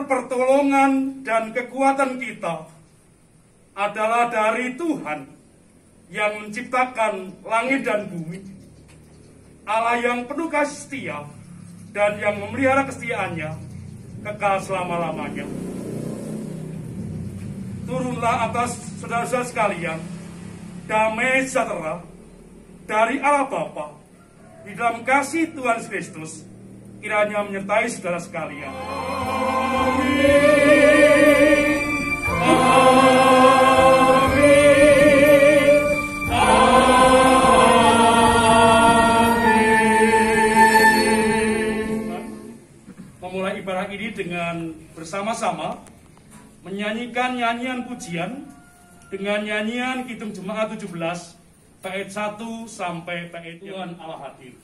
sumber pertolongan dan kekuatan kita adalah dari Tuhan yang menciptakan langit dan bumi, Allah yang penuh kasih setia dan yang memelihara kesetiaannya kekal selama-lamanya. Turunlah atas saudara-saudara sekalian damai sejahtera dari Allah Bapa di dalam kasih Tuhan Yesus Kristus, kiranya menyertai saudara sekalian. Amin. Memulai ibadah ini dengan bersama-sama menyanyikan nyanyian pujian dengan nyanyian Kidung Jemaat 17 bait 1 sampai bait Tuhan Allah hadir.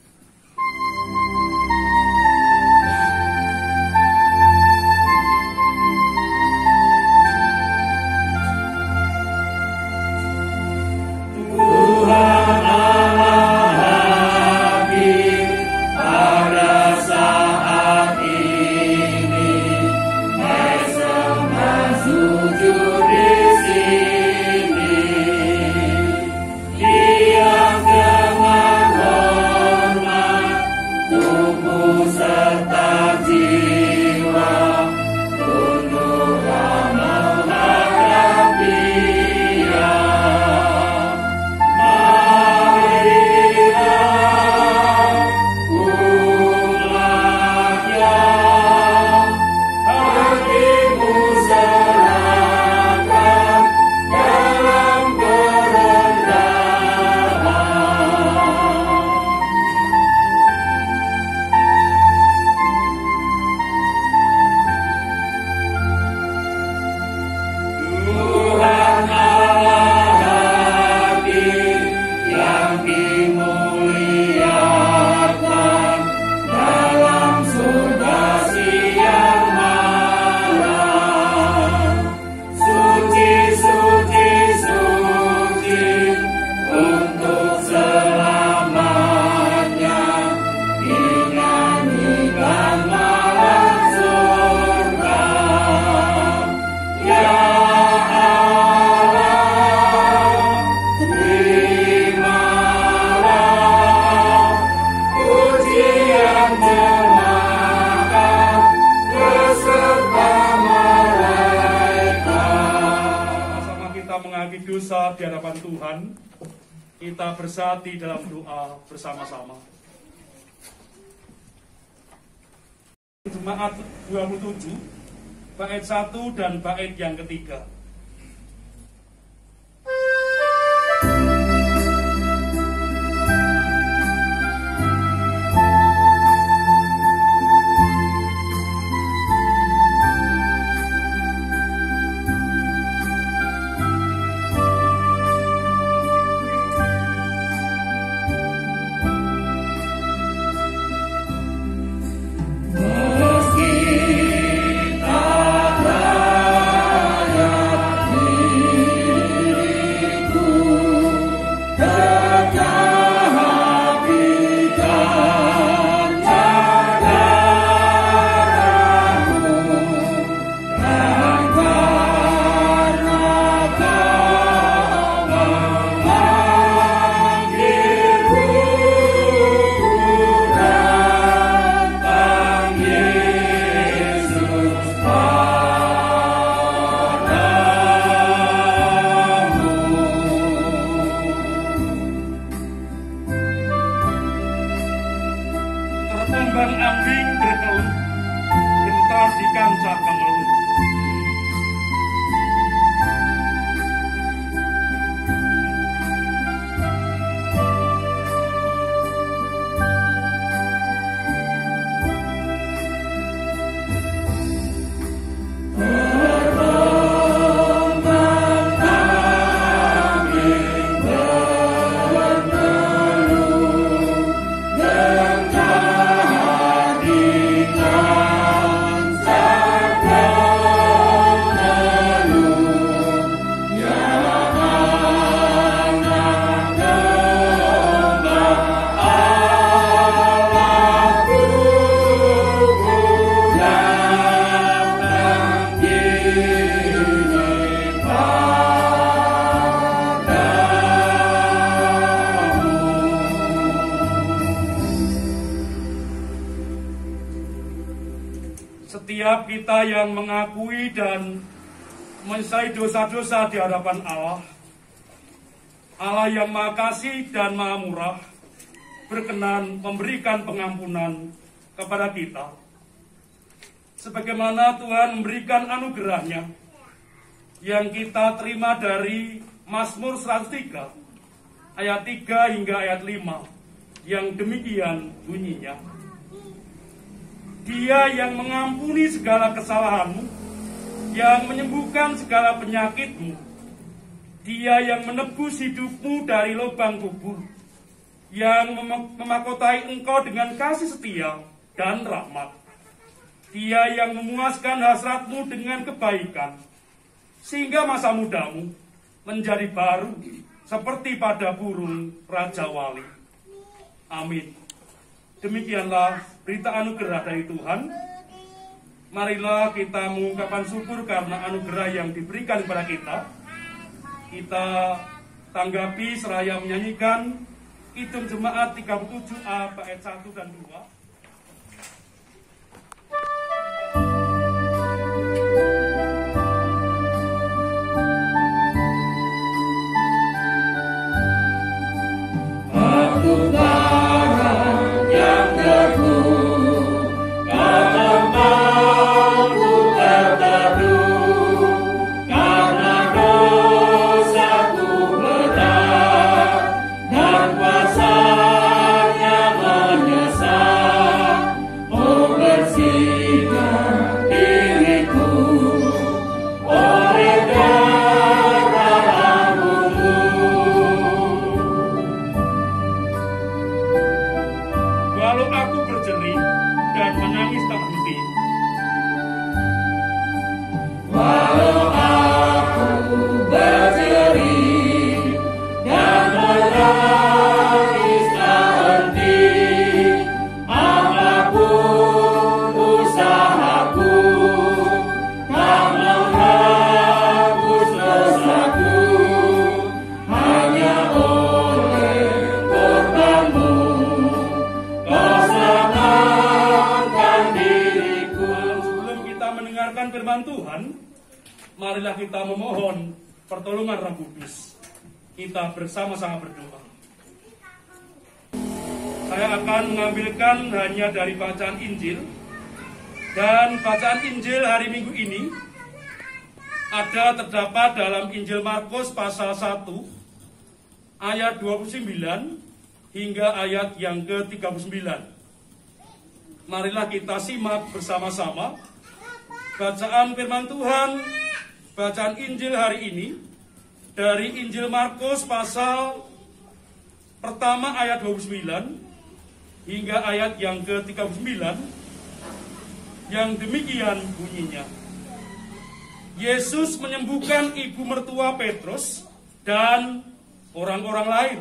Dosa di hadapan Tuhan, kita bersatu dalam doa bersama-sama. Jemaat 27, bait 1 dan bait yang ketiga. Ambing berkeluh, gentar di kancah kemeluh. Amen. setiap kita yang mengakui dan menyesali dosa-dosa di hadapan Allah, Allah yang Maha Kasih dan Maha Murah, berkenan memberikan pengampunan kepada kita. Sebagaimana Tuhan memberikan anugerahnya yang kita terima dari Mazmur 103, ayat 3 hingga ayat 5, yang demikian bunyinya. Dia yang mengampuni segala kesalahanmu, yang menyembuhkan segala penyakitmu. Dia yang menebus hidupmu dari lubang kubur, yang memahkotai engkau dengan kasih setia dan rahmat. Dia yang memuaskan hasratmu dengan kebaikan, sehingga masa mudamu menjadi baru seperti pada burung Raja Wali. Amin. Demikianlah berita anugerah dari Tuhan. Marilah kita mengungkapkan syukur karena anugerah yang diberikan kepada kita. Kita tanggapi seraya menyanyikan Kidung Jemaat 37A bait 1 dan 2. Marilah kita memohon pertolongan Roh Kudus. Kita bersama-sama berdoa. Saya akan mengambilkan hanya dari bacaan Injil. Dan bacaan Injil hari Minggu ini terdapat dalam Injil Markus pasal 1 ayat 29 hingga ayat yang ke-39. Marilah kita simak bersama-sama bacaan firman Tuhan. Bacaan Injil hari ini dari Injil Markus pasal pertama ayat 29 hingga ayat yang ke-39, yang demikian bunyinya. Yesus menyembuhkan ibu mertua Petrus dan orang-orang lain.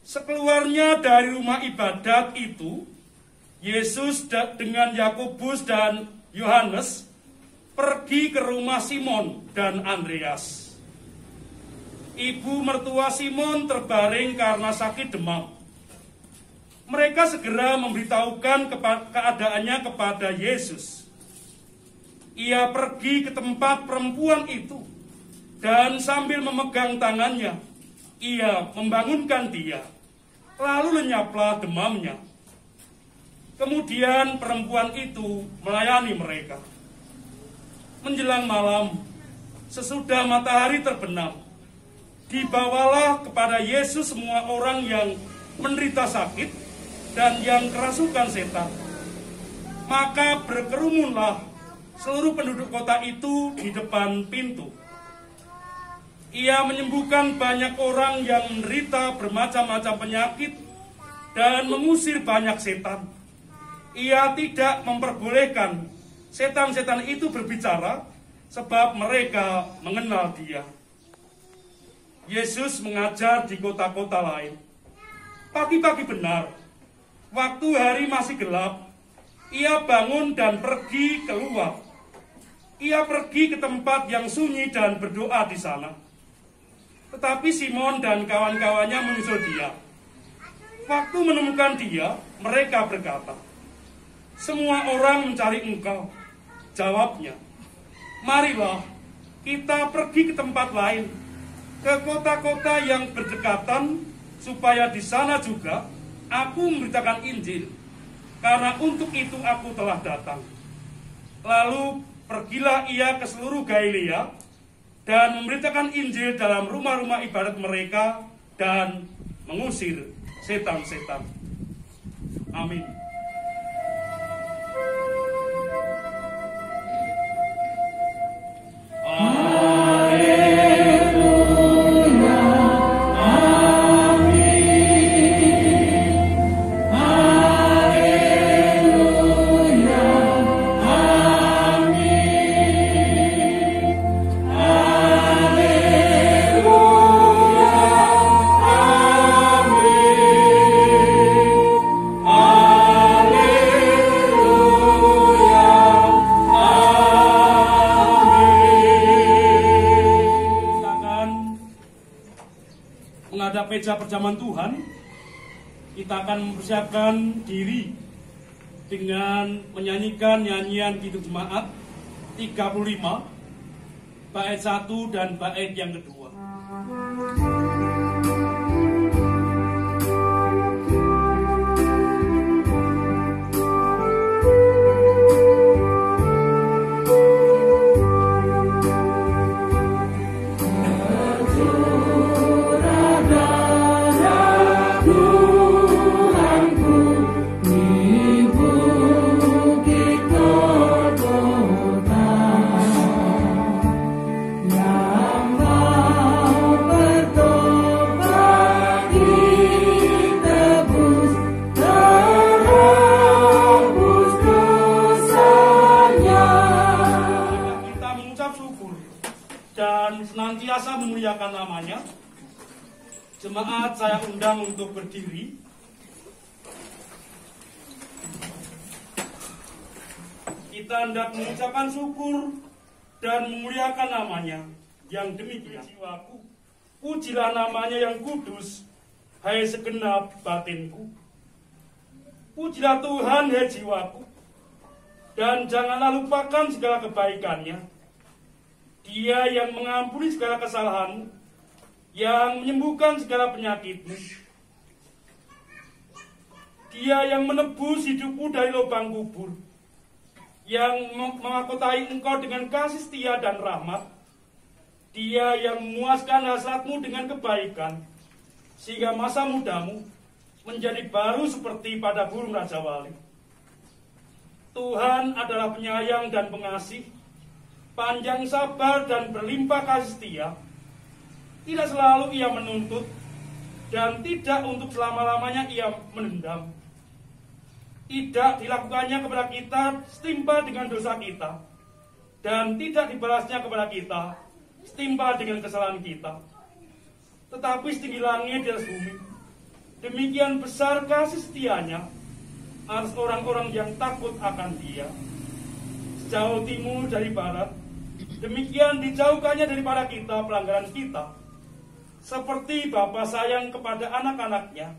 Sekeluarnya dari rumah ibadat itu, Yesus dengan Yakobus dan Yohanes pergi ke rumah Simon dan Andreas. Ibu mertua Simon terbaring karena sakit demam. Mereka segera memberitahukan keadaannya kepada Yesus. Ia pergi ke tempat perempuan itu, dan sambil memegang tangannya, ia membangunkan dia. Lalu lenyaplah demamnya. Kemudian perempuan itu melayani mereka. Menjelang malam, sesudah matahari terbenam, dibawalah kepada Yesus semua orang yang menderita sakit dan yang kerasukan setan. Maka berkerumunlah seluruh penduduk kota itu di depan pintu. Ia menyembuhkan banyak orang yang menderita bermacam-macam penyakit dan mengusir banyak setan. Ia tidak memperbolehkan setan-setan itu berbicara, sebab mereka mengenal dia. Yesus mengajar di kota-kota lain. Pagi-pagi benar, waktu hari masih gelap, ia bangun dan pergi keluar. Ia pergi ke tempat yang sunyi dan berdoa di sana. Tetapi Simon dan kawan-kawannya menyusul dia. Waktu menemukan dia, mereka berkata, Semua orang mencari Engkau. Jawabnya, marilah kita pergi ke tempat lain, ke kota-kota yang berdekatan, supaya di sana juga aku memberitakan Injil, karena untuk itu aku telah datang. Lalu pergilah ia ke seluruh Galilea dan memberitakan Injil dalam rumah-rumah ibadat mereka dan mengusir setan-setan. Amin. Meja perjamuan Tuhan, kita akan mempersiapkan diri dengan menyanyikan nyanyian Kidung Jemaat 35, bait 1 dan bait yang kedua. Senantiasa memuliakan namanya. Jemaat saya undang untuk berdiri. Kita hendak mengucapkan syukur dan memuliakan namanya yang demikian. Jiwaku, pujilah namanya yang kudus, hai segenap batinku. Pujilah Tuhan, hai jiwaku, dan janganlah lupakan segala kebaikannya. Dia yang mengampuni segala kesalahanmu, yang menyembuhkan segala penyakitmu. Dia yang menebus hidupmu dari lubang kubur, yang memahkotai engkau dengan kasih setia dan rahmat. Dia yang memuaskan hasratmu dengan kebaikan, sehingga masa mudamu menjadi baru seperti pada burung Raja Wali. Tuhan adalah penyayang dan pengasih, panjang sabar dan berlimpah kasih setia. Tidak selalu ia menuntut, dan tidak untuk selama-lamanya ia menendam. Tidak dilakukannya kepada kita setimpal dengan dosa kita, dan tidak dibalasnya kepada kita setimpal dengan kesalahan kita. Tetapi setinggi langit di atas bumi, demikian besar kasih setianya atas orang-orang yang takut akan Dia. Sejauh timur dari barat, demikian dijauhkannya daripada kita pelanggaran kita. Seperti Bapa sayang kepada anak-anaknya,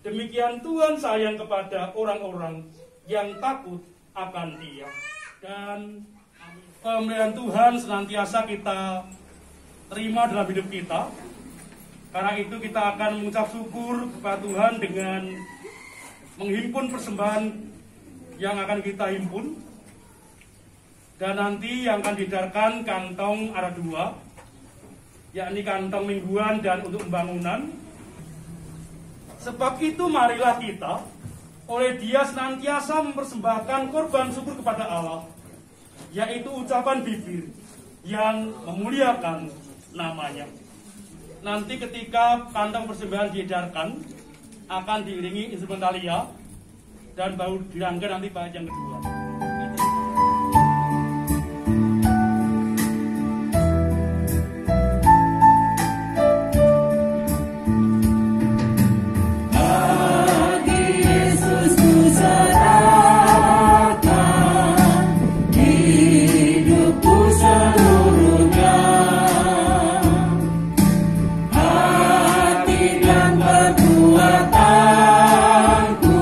demikian Tuhan sayang kepada orang-orang yang takut akan Dia. Dan pemeliharaan Tuhan senantiasa kita terima dalam hidup kita. Karena itu kita akan mengucap syukur kepada Tuhan dengan menghimpun persembahan yang akan kita himpun. Dan nanti yang akan diedarkan kantong ada 2, yakni kantong mingguan dan untuk pembangunan. Sebab itu marilah kita oleh Dia senantiasa mempersembahkan korban syukur kepada Allah, yaitu ucapan bibir yang memuliakan namanya. Nanti ketika kantong persembahan diedarkan, akan diiringi instrumentalia dan baru dirangkai nanti bait yang kedua. Perbuatanku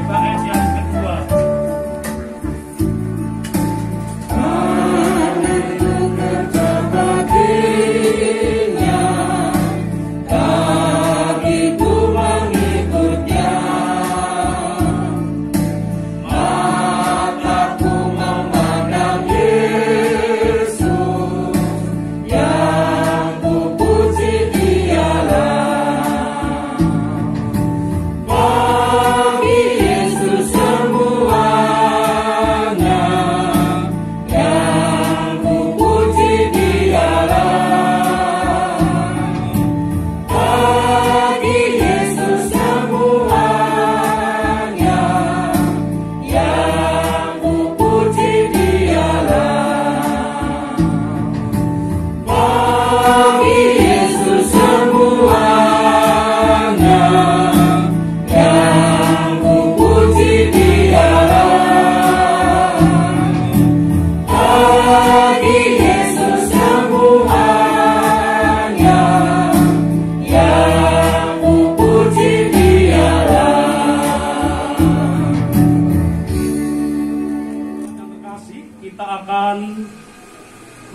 bait yang kedua.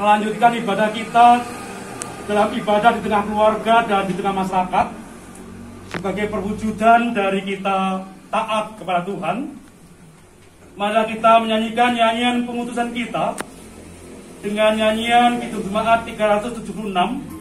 Melanjutkan ibadah kita dalam ibadah di tengah keluarga dan di tengah masyarakat sebagai perwujudan dari kita taat kepada Tuhan. Mari kita menyanyikan nyanyian pengutusan kita dengan nyanyian Kidung Jemaat 376